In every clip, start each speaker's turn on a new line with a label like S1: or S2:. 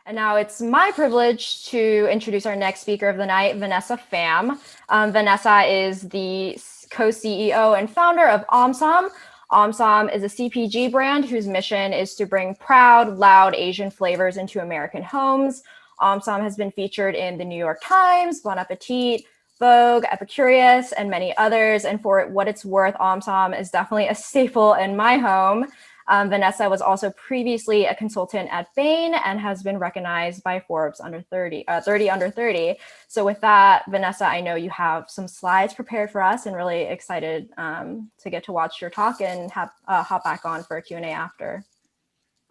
S1: And now it's my privilege to introduce our next speaker of the night, Vanessa Pham. Vanessa is the co-CEO and founder of Omsom. Omsom is a CPG brand whose mission is to bring proud, loud Asian flavors into American homes. Omsom has been featured in the New York Times, Bon Appetit, Vogue, Epicurious, and many others. And for what it's worth, Omsom is definitely a staple in my home. Vanessa was also previously a consultant at Bain and has been recognized by Forbes under 30 under 30. So with that, Vanessa, I know you have some slides prepared for us and really excited to get to watch your talk and hop back on for a Q&A after.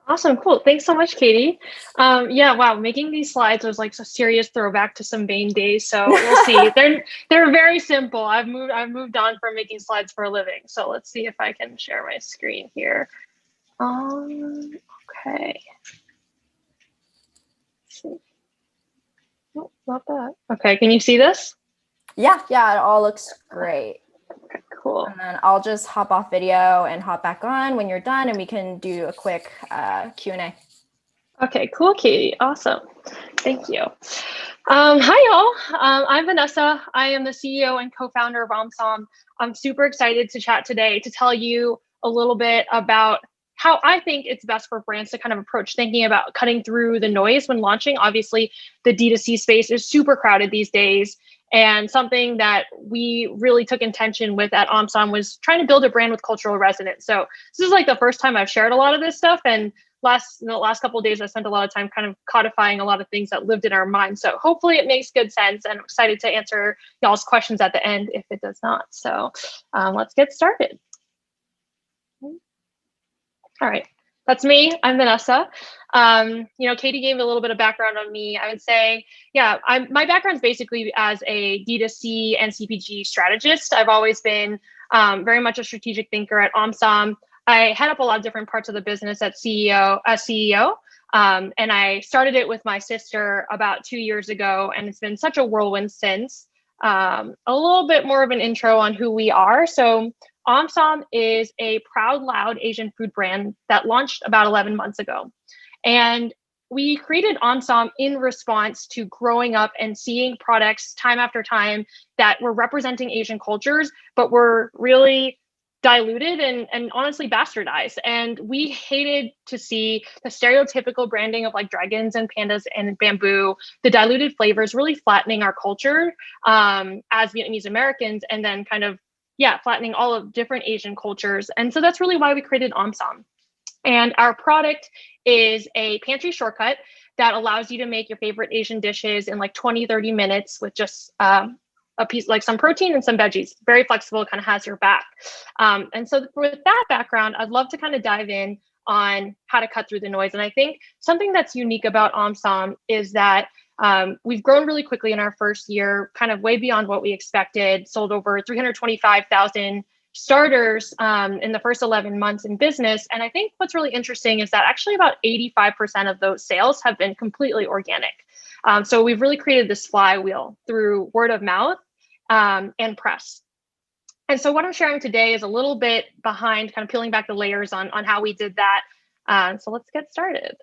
S2: Awesome, cool. Thanks so much, Katie. Yeah, wow, making these slides was like a serious throwback to some Bain days. So we'll see. They're very simple. I've moved on from making slides for a living. So let's see if I can share my screen here. Okay. Let's see. Oh, not that. Okay, can you see this?
S1: Yeah, it all looks great.
S2: Okay, cool.
S1: And then I'll just hop off video and hop back on when you're done and we can do a quick Q&A.
S2: Okay, cool, Katie. Awesome. Thank you. Hi, y'all. I'm Vanessa. I am the CEO and co-founder of Omsom. I'm super excited to chat today to tell you a little bit about how I think it's best for brands to kind of approach thinking about cutting through the noise when launching. Obviously, the D2C space is super crowded these days. And something that we really took intention with at Omsom was trying to build a brand with cultural resonance. So this is like the first time I've shared a lot of this stuff. And in the last couple of days, I spent a lot of time kind of codifying a lot of things that lived in our minds. So hopefully it makes good sense, and I'm excited to answer y'all's questions at the end if it does not. So let's get started. All right, that's me. I'm Vanessa. Katie gave a little bit of background on me. I would say, yeah, my background is basically as a D2C and CPG strategist. I've always been very much a strategic thinker at Omsom. I head up a lot of different parts of the business as CEO. And I started it with my sister about 2 years ago, and it's been such a whirlwind since. A little bit more of an intro on who we are. So Omsom is a proud, loud Asian food brand that launched about 11 months ago. And we created Omsom in response to growing up and seeing products time after time that were representing Asian cultures, but were really diluted and honestly bastardized. And we hated to see the stereotypical branding of like dragons and pandas and bamboo, the diluted flavors really flattening our culture as Vietnamese Americans, and then kind of, flattening all of different Asian cultures. And so that's really why we created Omsom. And our product is a pantry shortcut that allows you to make your favorite Asian dishes in like 20, 30 minutes with just a piece, like some protein and some veggies. Very flexible, kind of has your back. And so with that background, I'd love to kind of dive in on how to cut through the noise. And I think something that's unique about Omsom is that we've grown really quickly in our first year, kind of way beyond what we expected, sold over 325,000 starters in the first 11 months in business. And I think what's really interesting is that actually about 85% of those sales have been completely organic. So we've really created this flywheel through word of mouth and press. And so what I'm sharing today is a little bit behind, kind of peeling back the layers on how we did that. So let's get started.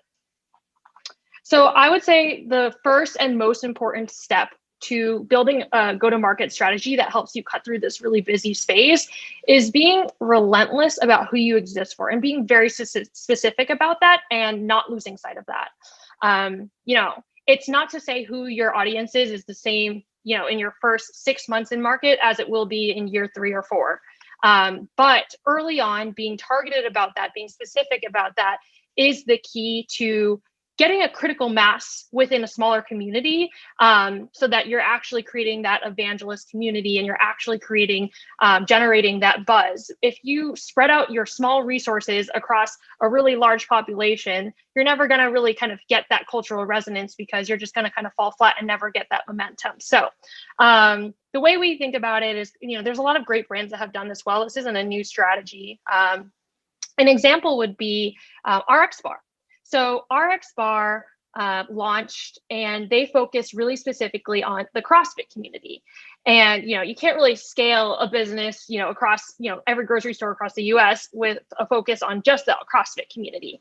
S2: So I would say the first and most important step to building a go-to-market strategy that helps you cut through this really busy space is being relentless about who you exist for and being very specific about that and not losing sight of that. It's not to say who your audience is the same, in your first 6 months in market as it will be in year 3 or 4. But early on, being targeted about that, being specific about that is the key to getting a critical mass within a smaller community so that you're actually creating that evangelist community and you're actually generating that buzz. If you spread out your small resources across a really large population, you're never going to really kind of get that cultural resonance because you're just going to kind of fall flat and never get that momentum. So the way we think about it is, there's a lot of great brands that have done this well. This isn't a new strategy. An example would be RX Bar. So RX Bar launched, and they focus really specifically on the CrossFit community. And you can't really scale a business across every grocery store across the US with a focus on just the CrossFit community.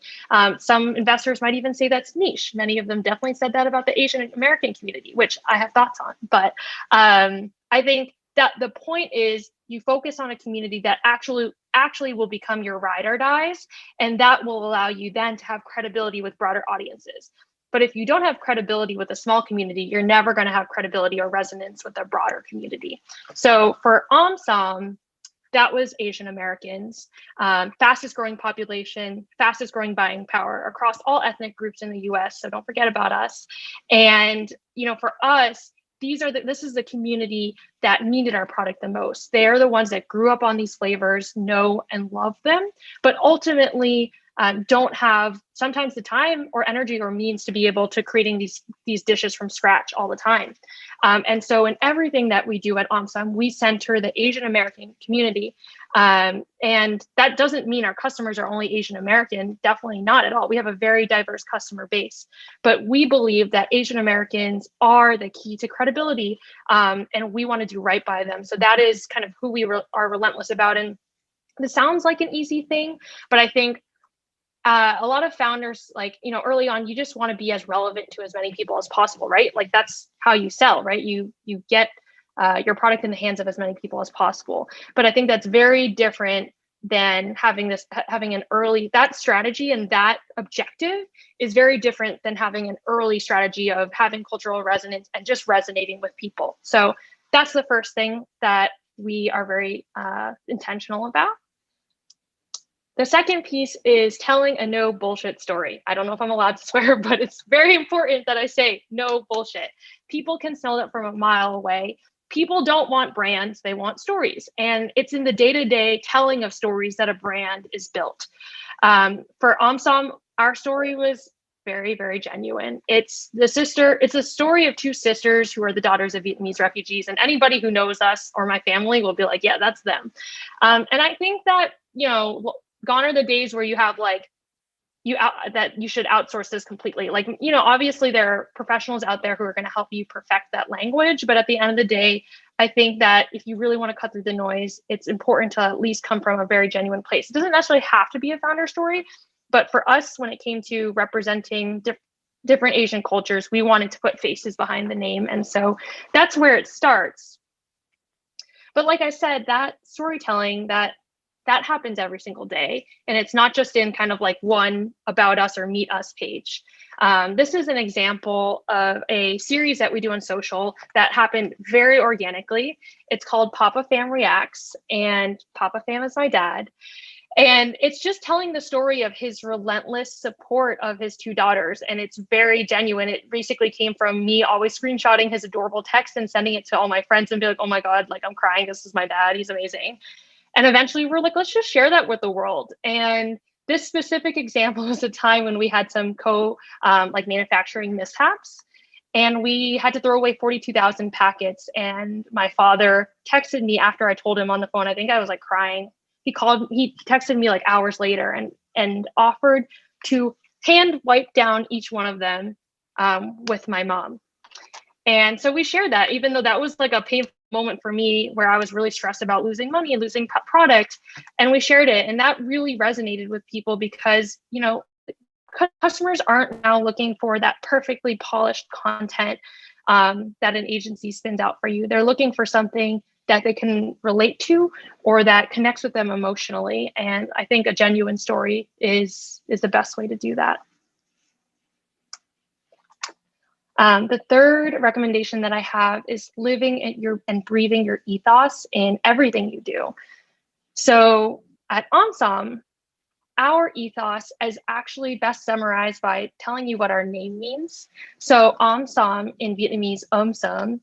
S2: Some investors might even say that's niche. Many of them definitely said that about the Asian American community, which I have thoughts on. But I think that the point is you focus on a community that actually will become your ride or dies, and that will allow you then to have credibility with broader audiences. But if you don't have credibility with a small community, you're never going to have credibility or resonance with a broader community. So for Omsom, that was Asian Americans, fastest growing population, fastest growing buying power across all ethnic groups in the US. So don't forget about us. And for us, this is the community that needed our product the most. They're the ones that grew up on these flavors, know and love them, but ultimately don't have sometimes the time or energy or means to be able to creating these dishes from scratch all the time. And so in everything that we do at Omsom, we center the Asian American community. And that doesn't mean our customers are only Asian American, definitely not at all. We have a very diverse customer base, but we believe that Asian Americans are the key to credibility, and we want to do right by them. So that is kind of who we are relentless about. And this sounds like an easy thing, but I think a lot of founders, early on, you just want to be as relevant to as many people as possible, right? Like that's how you sell, right? You get your product in the hands of as many people as possible. But I think that's very different than having that strategy, and that objective is very different than having an early strategy of having cultural resonance and just resonating with people. So that's the first thing that we are very intentional about. The second piece is telling a no bullshit story. I don't know if I'm allowed to swear, but it's very important that I say no bullshit. People can smell it from a mile away. People don't want brands, they want stories. And it's in the day-to-day telling of stories that a brand is built. For Omsom, our story was very, very genuine. It's a story of two sisters who are the daughters of Vietnamese refugees. And anybody who knows us or my family will be like, yeah, that's them. And I think that, gone are the days where you have that you should outsource this completely. Obviously there are professionals out there who are going to help you perfect that language. But at the end of the day, I think that if you really want to cut through the noise, it's important to at least come from a very genuine place. It doesn't necessarily have to be a founder story, but for us, when it came to representing different Asian cultures, we wanted to put faces behind the name. And so that's where it starts. But like I said, that storytelling, that happens every single day. And it's not just in kind of like one about us or meet us page. This is an example of a series that we do on social that happened very organically. It's called Papa Pham Reacts, and Papa Pham is my dad. And it's just telling the story of his relentless support of his two daughters. And it's very genuine. It basically came from me always screenshotting his adorable text and sending it to all my friends and be like, oh my God, I'm crying. This is my dad. He's amazing. And eventually we're like, let's just share that with the world. And this specific example was a time when we had some manufacturing mishaps, and we had to throw away 42,000 packets. And my father texted me after I told him on the phone. I think I was crying. He texted me hours later and offered to hand wipe down each one of them with my mom. And so we shared that, even though that was a painful moment for me where I was really stressed about losing money and losing product, and we shared it. And that really resonated with people because, customers aren't now looking for that perfectly polished content that an agency spins out for you. They're looking for something that they can relate to or that connects with them emotionally. And I think a genuine story is the best way to do that. The third recommendation that I have is living and breathing your ethos in everything you do. So at Omsom, our ethos is actually best summarized by telling you what our name means. So Omsom in Vietnamese, Omsom,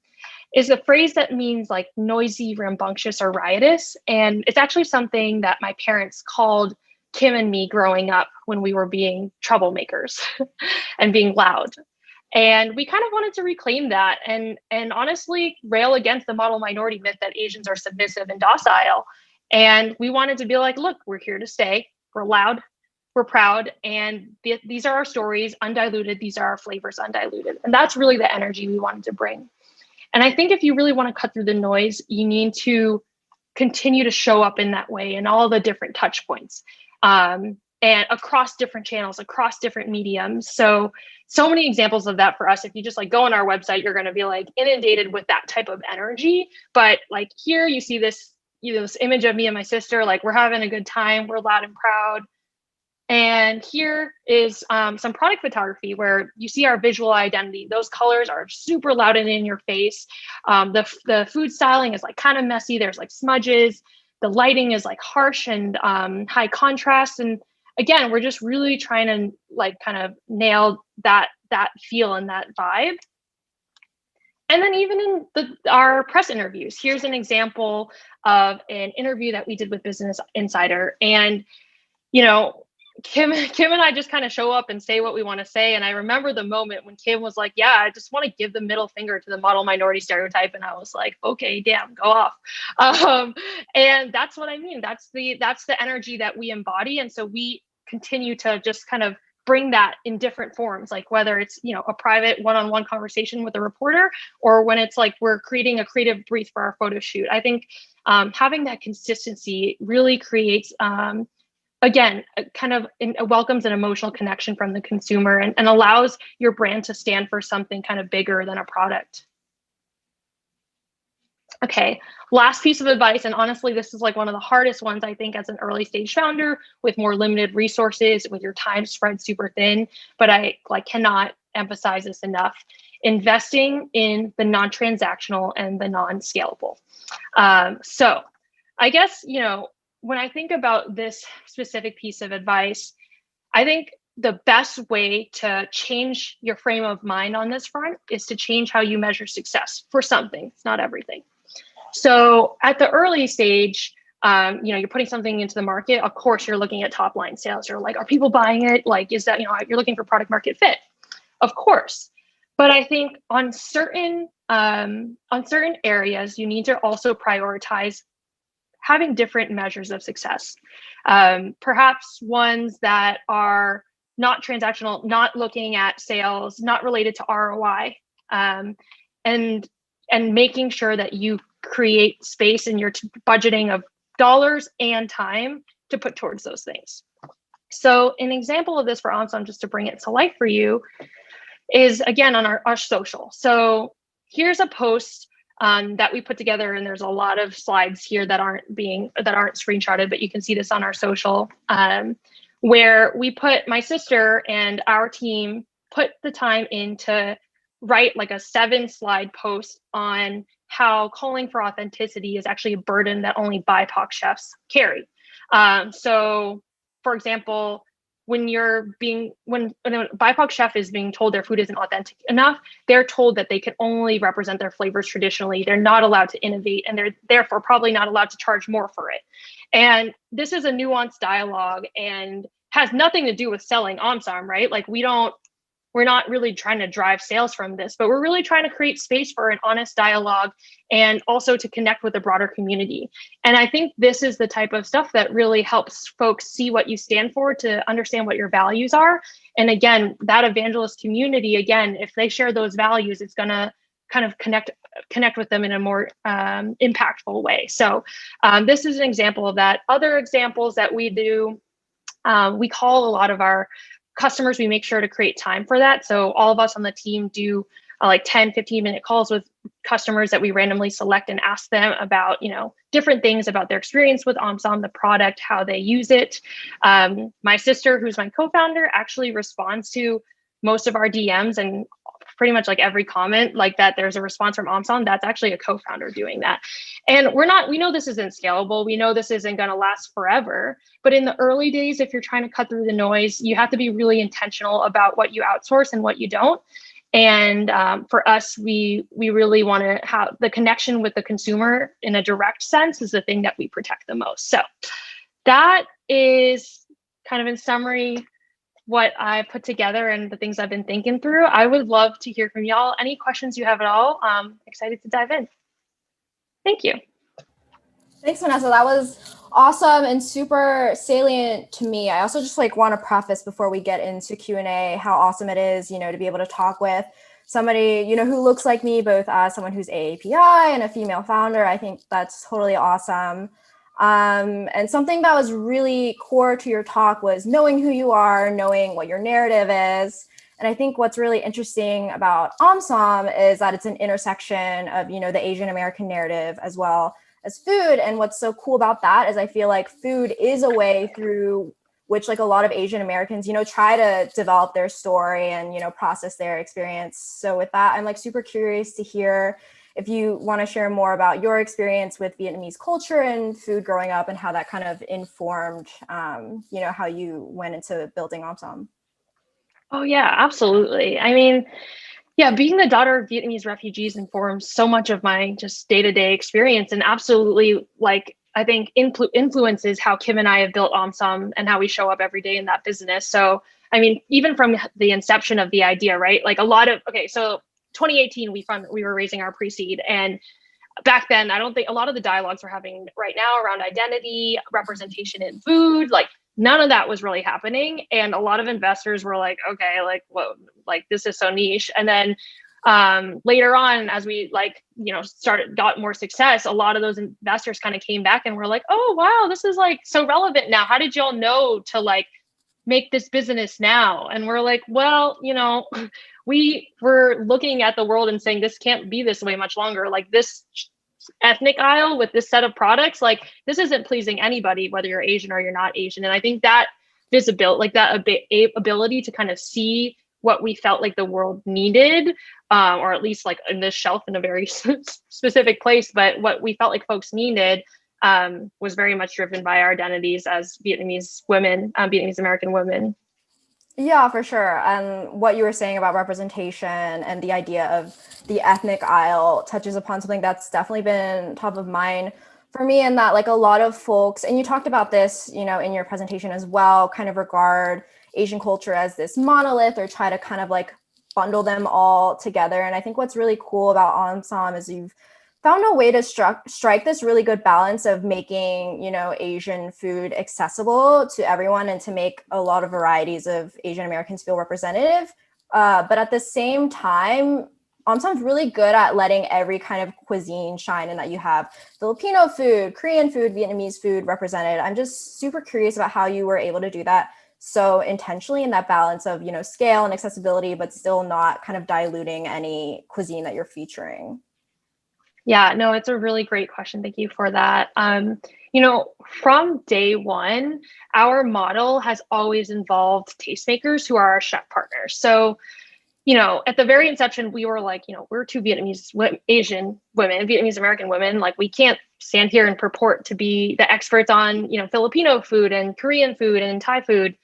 S2: is a phrase that means noisy, rambunctious, or riotous. And it's actually something that my parents called Kim and me growing up when we were being troublemakers and being loud. And we kind of wanted to reclaim that and honestly rail against the model minority myth that Asians are submissive and docile. And we wanted to be like, look, we're here to stay. We're loud. we're proud, and these are our stories, undiluted. These are our flavors, undiluted. And that's really the energy we wanted to bring. And I think if you really want to cut through the noise, you need to continue to show up in that way in all the different touch points, and across different channels, across different mediums. So many examples of that for us. If you just like go on our website, you're going to be like inundated with that type of energy. But like here you see this, this image of me and my sister, like we're having a good time, we're loud and proud. And here is some product photography where you see our visual identity. Those colors are super loud and in your face. The food styling is like kind of messy. There's like smudges. The lighting is like harsh and high contrast. And again, we're just really trying to like kind of nail that feel and that vibe. And then even in our press interviews, here's an example of an interview that we did with Business Insider. And, Kim and I just kind of show up and say what we want to say. And I remember the moment when Kim was like, yeah, I just want to give the middle finger to the model minority stereotype. And I was like, okay, damn, go off. And that's what I mean. That's the energy that we embody. And so we continue to just kind of bring that in different forms, like whether it's, a private one-on-one conversation with a reporter, or when it's like we're creating a creative brief for our photo shoot. I think having that consistency really creates, again, kind of welcomes an emotional connection from the consumer and allows your brand to stand for something kind of bigger than a product. Okay, last piece of advice, and honestly, this is like one of the hardest ones, I think, as an early stage founder with more limited resources, with your time spread super thin, but I cannot emphasize this enough. Investing in the non-transactional and the non-scalable. So I guess, when I think about this specific piece of advice, I think the best way to change your frame of mind on this front is to change how you measure success for something. It's not everything. So at the early stage, you're putting something into the market. Of course, you're looking at top line sales. You're like, are people buying it? Like, is that, you're looking for product market fit, of course. But I think on certain areas, you need to also prioritize having different measures of success. Perhaps ones that are not transactional, not looking at sales, not related to ROI, and making sure that you create space in your budgeting of dollars and time to put towards those things. So an example of this for Omsom, just to bring it to life for you, is again on our social. So here's a post that we put together, and there's a lot of slides here that aren't screenshotted, but you can see this on our social, where we put my sister and our team put the time in to write like a 7-slide post on how calling for authenticity is actually a burden that only BIPOC chefs carry. So, for example, when a BIPOC chef is being told their food isn't authentic enough, they're told that they can only represent their flavors traditionally. They're not allowed to innovate, and they're therefore probably not allowed to charge more for it. And this is a nuanced dialogue and has nothing to do with selling Omsom, right? Like we're not really trying to drive sales from this, but we're really trying to create space for an honest dialogue and also to connect with the broader community. And I think this is the type of stuff that really helps folks see what you stand for, to understand what your values are. And again, that evangelist community, again, if they share those values, it's going to kind of connect with them in a more impactful way. So this is an example of that. Other examples that we do, we call a lot of our customers, we make sure to create time for that. So all of us on the team do like 10, 15-minute calls with customers that we randomly select and ask them about, different things about their experience with Omsom, the product, how they use it. My sister, who's my co-founder, actually responds to most of our DMs, and pretty much like every comment like that there's a response from Omsom, that's actually a co-founder doing that. And we know this isn't scalable. We know this isn't going to last forever. But in the early days, if you're trying to cut through the noise, you have to be really intentional about what you outsource and what you don't. And for us, we really want to have the connection with the consumer in a direct sense is the thing that we protect the most. So that is kind of in summary what I put together and the things I've been thinking through. I would love to hear from y'all. Any questions you have at all? I'm excited to dive in. Thank you.
S1: Thanks, Vanessa. That was awesome and super salient to me. I also just like want to preface before we get into Q&A how awesome it is, to be able to talk with somebody, who looks like me, both as someone who's AAPI and a female founder. I think that's totally awesome. And something that was really core to your talk was knowing who you are, knowing what your narrative is. And I think what's really interesting about Omsom is that it's an intersection of, the Asian American narrative as well as food. And what's so cool about that is I feel like food is a way through which like a lot of Asian Americans, try to develop their story and, process their experience. So with that, I'm like super curious to hear if you want to share more about your experience with Vietnamese culture and food growing up and how that kind of informed, how you went into building Omsom.
S2: Oh yeah, absolutely. I mean, yeah, being the daughter of Vietnamese refugees informs so much of my just day-to-day experience, and absolutely, like, I think influences how Kim and I have built Omsom and how we show up every day in that business. So, I mean, even from the inception of the idea, right? Like so 2018, we were raising our pre-seed, and back then, I don't think a lot of the dialogues we're having right now around identity, representation in food, like none of that was really happening. And a lot of investors were like, okay, like, whoa, like this is so niche. And then later on, as we got more success, a lot of those investors kind of came back and were like, oh, wow, this is like so relevant now. How did y'all know to like make this business now? And we're like, well, we were looking at the world and saying, this can't be this way much longer. Like this ethnic aisle with this set of products, like this isn't pleasing anybody, whether you're Asian or you're not Asian. And I think that visibility, like that ability to kind of see what we felt like the world needed, or at least like in this shelf in a very specific place, but what we felt like folks needed was very much driven by our identities as Vietnamese women, Vietnamese American women.
S1: Yeah, for sure. And what you were saying about representation and the idea of the ethnic aisle touches upon something that's definitely been top of mind for me, and that like a lot of folks, and you talked about this, in your presentation as well, kind of regard Asian culture as this monolith or try to kind of like bundle them all together. And I think what's really cool about Omsom is you've found a way to strike this really good balance of making, Asian food accessible to everyone and to make a lot of varieties of Asian Americans feel representative. But at the same time, Omsom's really good at letting every kind of cuisine shine, and that you have Filipino food, Korean food, Vietnamese food represented. I'm just super curious about how you were able to do that so intentionally in that balance of, scale and accessibility, but still not kind of diluting any cuisine that you're featuring.
S2: Yeah, no, it's a really great question. Thank you for that. From day one, our model has always involved tastemakers who are our chef partners. So, at the very inception, we were like, we're two Asian women, Vietnamese American women. Like, we can't stand here and purport to be the experts on, Filipino food and Korean food and Thai food.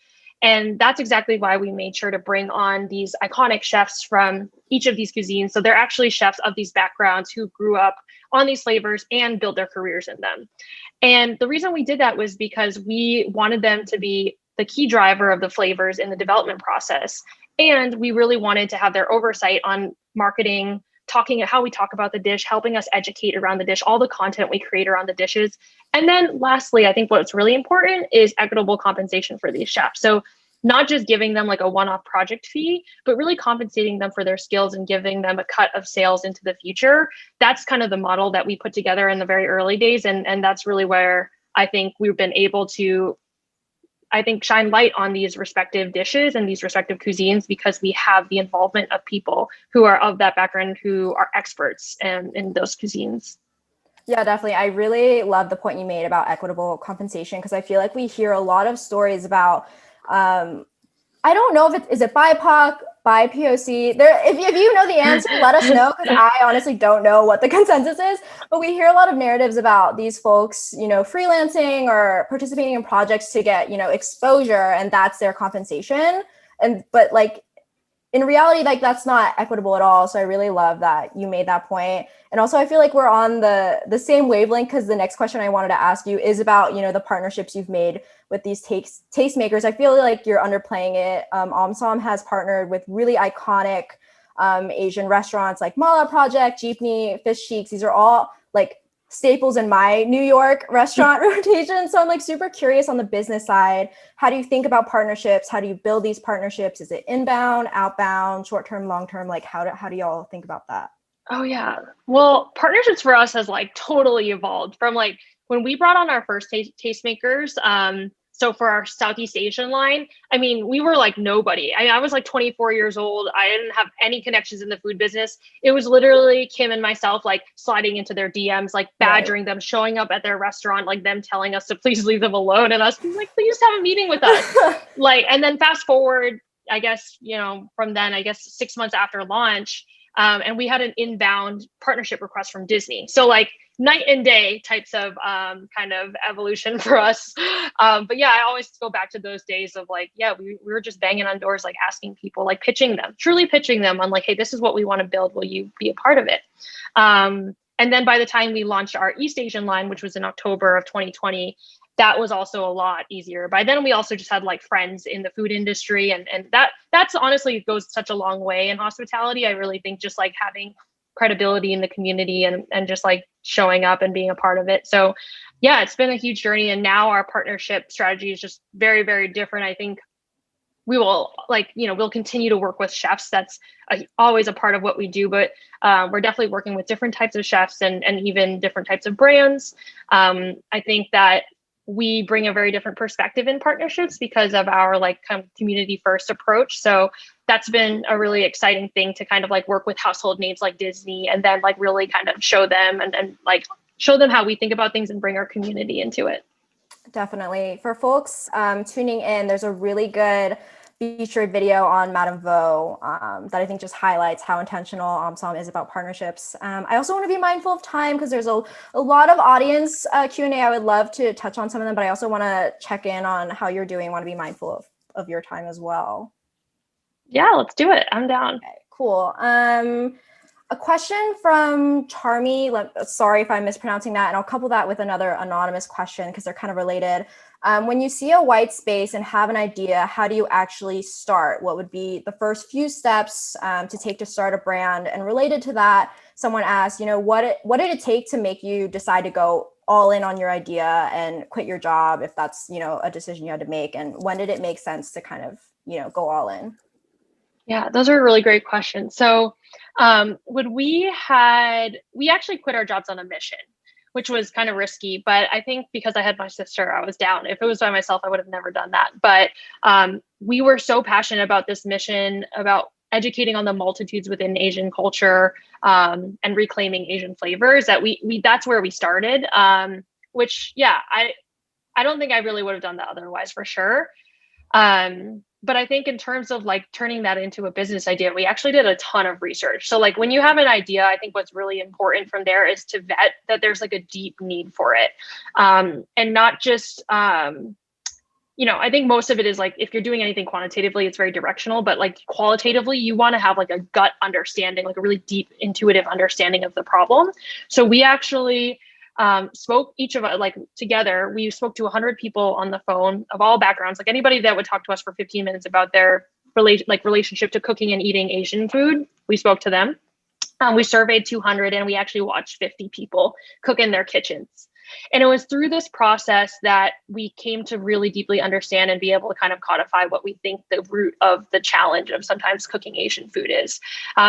S2: And that's exactly why we made sure to bring on these iconic chefs from each of these cuisines. So they're actually chefs of these backgrounds who grew up on these flavors and built their careers in them. And the reason we did that was because we wanted them to be the key driver of the flavors in the development process. And we really wanted to have their oversight on marketing, talking how we talk about the dish, helping us educate around the dish, all the content we create around the dishes. And then lastly, I think what's really important is equitable compensation for these chefs. So not just giving them like a one-off project fee, but really compensating them for their skills and giving them a cut of sales into the future. That's kind of the model that we put together in the very early days. And that's really where I think we've been able to, shine light on these respective dishes and these respective cuisines, because we have the involvement of people who are of that background, who are experts in those cuisines.
S1: Yeah, definitely. I really love the point you made about equitable compensation, because I feel like we hear a lot of stories about, I don't know if is it BIPOC, BIPOC. If you know the answer, let us know, because I honestly don't know what the consensus is. But we hear a lot of narratives about these folks, freelancing or participating in projects to get, exposure, and that's their compensation. But like in reality, like that's not equitable at all. So I really love that you made that point. And also I feel like we're on the same wavelength, because the next question I wanted to ask you is about, the partnerships you've made with these tastemakers. I feel like you're underplaying it. Omsom has partnered with really iconic Asian restaurants like Mala Project, Jeepney, Fish Cheeks. These are all like staples in my New York restaurant rotation. So I'm like super curious on the business side. How do you think about partnerships? How do you build these partnerships? Is it inbound, outbound, short-term, long-term? Like how do y'all think about that?
S2: Oh yeah. Well, partnerships for us has like totally evolved from like when we brought on our first tastemakers. So for our Southeast Asian line, I mean, we were like nobody. I was like 24 years old. I didn't have any connections in the food business. It was literally Kim and myself like sliding into their DMs, like badgering them, showing up at their restaurant, like them telling us to please leave them alone, and us being like, please have a meeting with us. Like, and then fast forward, I guess, from then, I guess 6 months after launch, and we had an inbound partnership request from Disney. So like night and day types of kind of evolution for us. But yeah, I always go back to those days of like, yeah, we were just banging on doors, like asking people, like truly pitching them on like, hey, this is what we want to build. Will you be a part of it? And then by the time we launched our East Asian line, which was in October of 2020, that was also a lot easier. By then we also just had like friends in the food industry, and that's honestly goes such a long way in hospitality. I really think just like having credibility in the community and just like showing up and being a part of it. So yeah, it's been a huge journey. And now our partnership strategy is just very, very different. I think we will we'll continue to work with chefs. That's always a part of what we do, but we're definitely working with different types of chefs and even different types of brands. I think that we bring a very different perspective in partnerships because of our like kind of community first approach. So that's been a really exciting thing to kind of like work with household names like Disney, and then like really kind of show them and like show them how we think about things and bring our community into it.
S1: Definitely. For folks tuning in, there's a really good featured video on Madame Vo that I think just highlights how intentional Omsom is about partnerships. I also want to be mindful of time because there's a lot of audience Q&A. I would love to touch on some of them, but I also want to check in on how you're doing. I want to be mindful of your time as well.
S2: Yeah, let's do it. I'm down.
S1: Okay, cool. A question from Charmy. Sorry if I'm mispronouncing that, and I'll couple that with another anonymous question because they're kind of related. When you see a white space and have an idea, how do you actually start? What would be the first few steps to take to start a brand? And related to that, someone asked, what did it take to make you decide to go all in on your idea and quit your job if that's, a decision you had to make? And when did it make sense to kind of, go all in?
S2: Yeah, those are really great questions. So when we actually quit our jobs on a mission, which was kind of risky, but I think because I had my sister, I was down. If it was by myself, I would have never done that. But we were so passionate about this mission, about educating on the multitudes within Asian culture and reclaiming Asian flavors that we that's where we started. Which, yeah, I don't think I really would have done that otherwise for sure. But I think in terms of like turning that into a business idea, we actually did a ton of research. So like when you have an idea, I think what's really important from there is to vet that there's like a deep need for it. And not just, I think most of it is like, if you're doing anything quantitatively, it's very directional, but like qualitatively, you want to have like a gut understanding, like a really deep intuitive understanding of the problem. So we actually spoke each of us like together. We spoke to 100 people on the phone of all backgrounds, like anybody that would talk to us for 15 minutes about their relationship to cooking and eating Asian food. We spoke to them. We surveyed 200 and we actually watched 50 people cook in their kitchens. And it was through this process that we came to really deeply understand and be able to kind of codify what we think the root of the challenge of sometimes cooking Asian food is.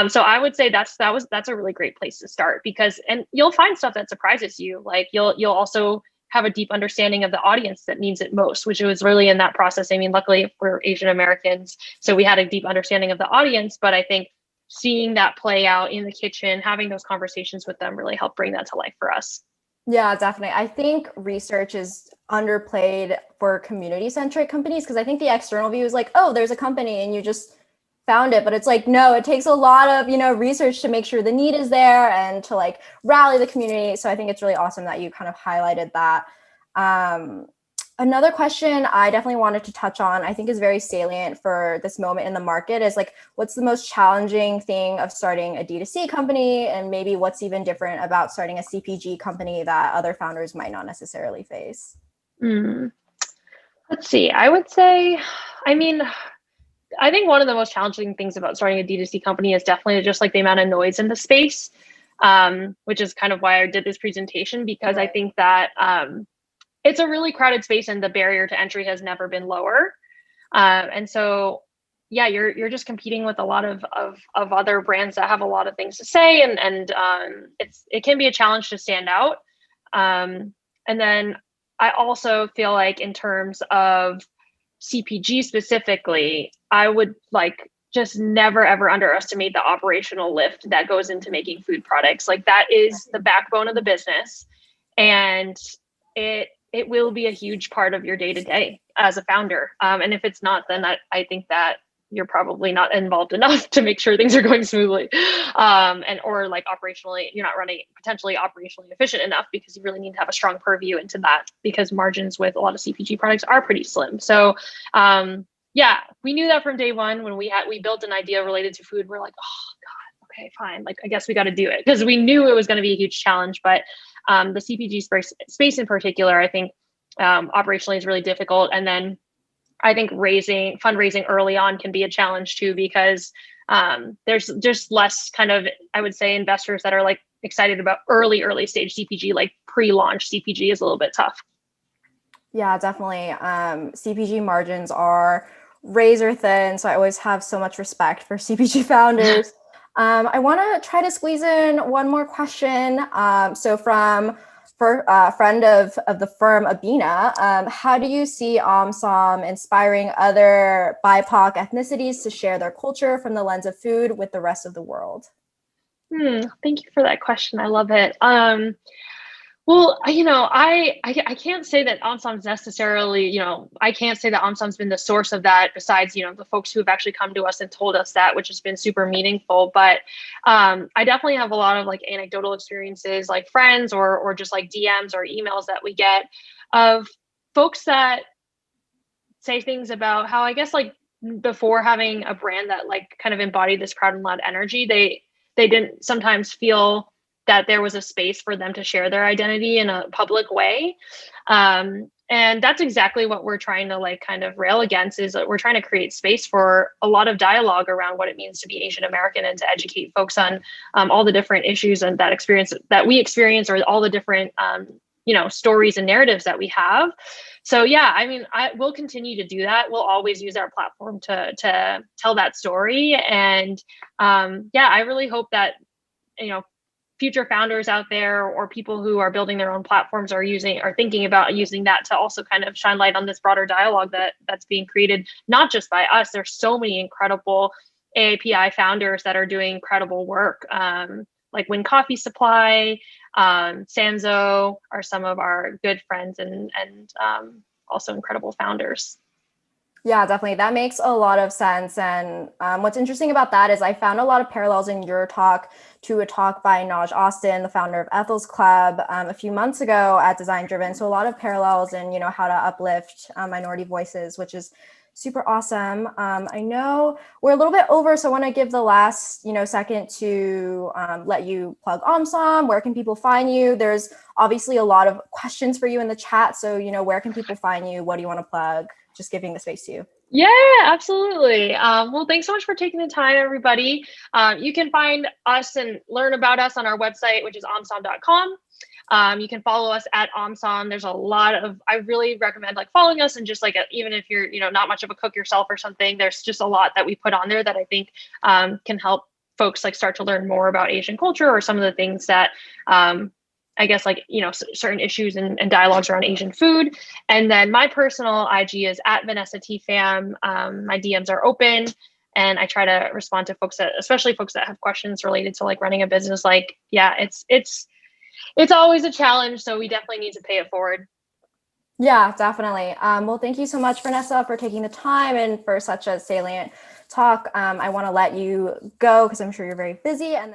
S2: So I would say that's a really great place to start and you'll find stuff that surprises you. Like you'll also have a deep understanding of the audience that needs it most, which was really in that process. I mean, luckily we're Asian Americans, so we had a deep understanding of the audience, but I think seeing that play out in the kitchen, having those conversations with them really helped bring that to life for us.
S1: Yeah, definitely. I think research is underplayed for community-centric companies because I think the external view is like, oh, there's a company and you just found it. But it's like, no, it takes a lot of, research to make sure the need is there and to like rally the community. So I think it's really awesome that you kind of highlighted that. Another question I definitely wanted to touch on, I think is very salient for this moment in the market is like, what's the most challenging thing of starting a D2C company? And maybe what's even different about starting a CPG company that other founders might not necessarily face?
S2: Let's see. I would say, I think one of the most challenging things about starting a D2C company is definitely just like the amount of noise in the space. which is kind of why I did this presentation, because I
S1: Right.
S2: think that it's a really crowded space and the barrier to entry has never been lower. And so, yeah, you're just competing with a lot of other brands that have a lot of things to say, and it can be a challenge to stand out. And then I also feel like in terms of CPG specifically, I would like just never ever underestimate the operational lift that goes into making food products. Like that is the backbone of the business, and it will be a huge part of your day to day as a founder. And if it's not, then I think that you're probably not involved enough to make sure things are going smoothly, and or like operationally, you're not running potentially operationally efficient enough, because you really need to have a strong purview into that, because margins with a lot of CPG products are pretty slim. So yeah, we knew that from day one when we built an idea related to food. We're like, oh God, okay, fine. Like I guess we got to do it, because we knew it was going to be a huge challenge. But the CPG space in particular, I think operationally is really difficult. And then I think fundraising early on can be a challenge too, because there's just less kind of, I would say, investors that are like excited about early stage CPG. Like pre-launch CPG is a little bit tough.
S1: Yeah, definitely. CPG margins are razor thin, so I always have so much respect for CPG founders. I want to try to squeeze in one more question. So for a friend of the firm, Abina, how do you see Omsom inspiring other BIPOC ethnicities to share their culture from the lens of food with the rest of the world?
S2: Thank you for that question. I love it. Well, I can't say that Omsom's necessarily, I can't say that Omsom's been the source of that, besides, the folks who have actually come to us and told us that, which has been super meaningful. But I definitely have a lot of like anecdotal experiences, like friends or just like DMs or emails that we get of folks that say things about how, I guess, like before having a brand that like kind of embodied this proud and loud energy, they didn't sometimes feel that there was a space for them to share their identity in a public way. And that's exactly what we're trying to like kind of rail against, is that we're trying to create space for a lot of dialogue around what it means to be Asian American, and to educate folks on all the different issues and that we experience, or all the different stories and narratives that we have. So yeah, I mean, I will continue to do that. We'll always use our platform to tell that story. And yeah, I really hope that future founders out there, or people who are building their own platforms, are thinking about using that to also kind of shine light on this broader dialogue that's being created, not just by us. There's so many incredible AAPI founders that are doing incredible work. Like Win Coffee Supply, Sanzo are some of our good friends, and also incredible founders.
S1: Yeah, definitely. That makes a lot of sense. And what's interesting about that is I found a lot of parallels in your talk to a talk by Naj Austin, the founder of Ethel's Club, a few months ago at Design Driven. So a lot of parallels in, how to uplift minority voices, which is super awesome. I know we're a little bit over, so I want to give the last, second to let you plug Omsom. Where can people find you? There's obviously a lot of questions for you in the chat. So, where can people find you? What do you want to plug? Just giving the space to you.
S2: Yeah, absolutely. Well, thanks so much for taking the time, everybody. You can find us and learn about us on our website, which is omsom.com. You can follow us at Omsom. There's a lot of, I really recommend like following us, and just like, even if you're, not much of a cook yourself or something, there's just a lot that we put on there that I think can help folks like start to learn more about Asian culture, or some of the things that I guess like, certain issues and dialogues around Asian food. And then my personal IG is at Vanessa Pham. My DMs are open, and I try to respond to folks especially folks that have questions related to like running a business. Like, yeah, it's always a challenge. So we definitely need to pay it forward.
S1: Yeah, definitely. Well, thank you so much, Vanessa, for taking the time and for such a salient talk. I want to let you go because I'm sure you're very busy. And